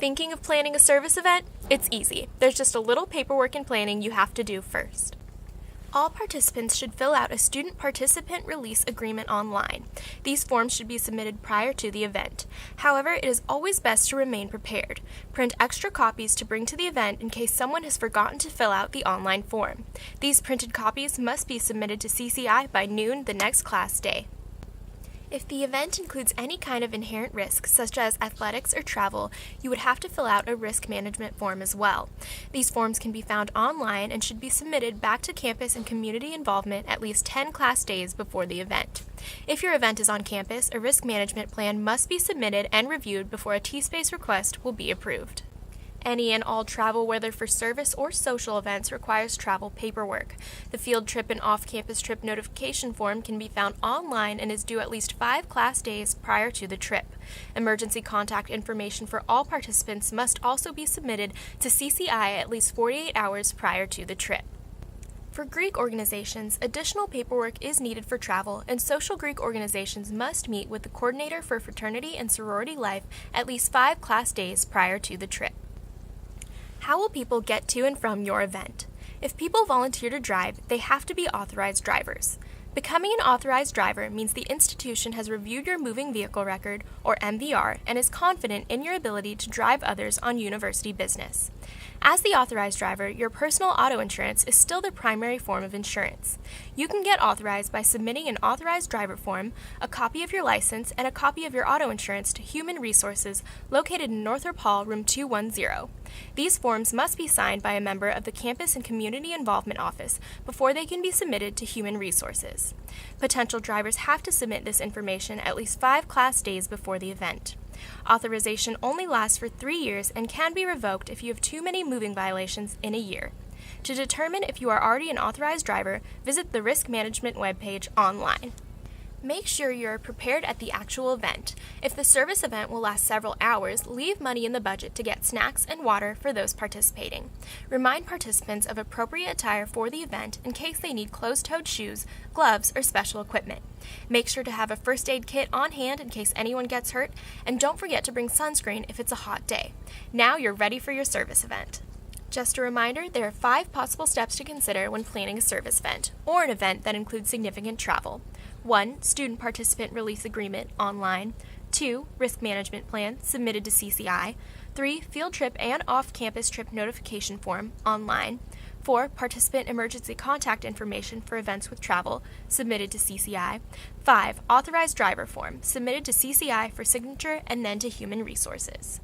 Thinking of planning a service event? It's easy. There's just a little paperwork and planning you have to do first. All participants should fill out a student participant release agreement online. These forms should be submitted prior to the event. However, it is always best to remain prepared. Print extra copies to bring to the event in case someone has forgotten to fill out the online form. These printed copies must be submitted to CCI by noon the next class day. If the event includes any kind of inherent risk, such as athletics or travel, you would have to fill out a risk management form as well. These forms can be found online and should be submitted back to campus and community involvement at least 10 class days before the event. If your event is on campus, a risk management plan must be submitted and reviewed before a T-Space request will be approved. Any and all travel, whether for service or social events, requires travel paperwork. The field trip and off-campus trip notification form can be found online and is due at least 5 class days prior to the trip. Emergency contact information for all participants must also be submitted to CCI at least 48 hours prior to the trip. For Greek organizations, additional paperwork is needed for travel, and social Greek organizations must meet with the coordinator for fraternity and sorority life at least 5 class days prior to the trip. How will people get to and from your event? If people volunteer to drive, they have to be authorized drivers. Becoming an authorized driver means the institution has reviewed your moving vehicle record, or MVR, and is confident in your ability to drive others on university business. As the authorized driver, your personal auto insurance is still the primary form of insurance. You can get authorized by submitting an authorized driver form, a copy of your license, and a copy of your auto insurance to Human Resources located in Northrop Hall, room 210. These forms must be signed by a member of the Campus and Community Involvement Office before they can be submitted to Human Resources. Potential drivers have to submit this information at least 5 class days before the event. Authorization only lasts for 3 years and can be revoked if you have too many moving violations in a year. To determine if you are already an authorized driver, visit the Risk Management webpage online. Make sure you are prepared at the actual event. If the service event will last several hours, leave money in the budget to get snacks and water for those participating. Remind participants of appropriate attire for the event in case they need closed-toed shoes, gloves, or special equipment. Make sure to have a first aid kit on hand in case anyone gets hurt, and don't forget to bring sunscreen if it's a hot day. Now you're ready for your service event. Just a reminder, there are 5 possible steps to consider when planning a service event, or an event that includes significant travel. 1. Student Participant Release Agreement, online. 2. Risk Management Plan, submitted to CCI. 3. Field Trip and Off-Campus Trip Notification Form, online. 4. Participant Emergency Contact Information for events with travel, submitted to CCI. 5. Authorized Driver Form, submitted to CCI for signature and then to Human Resources.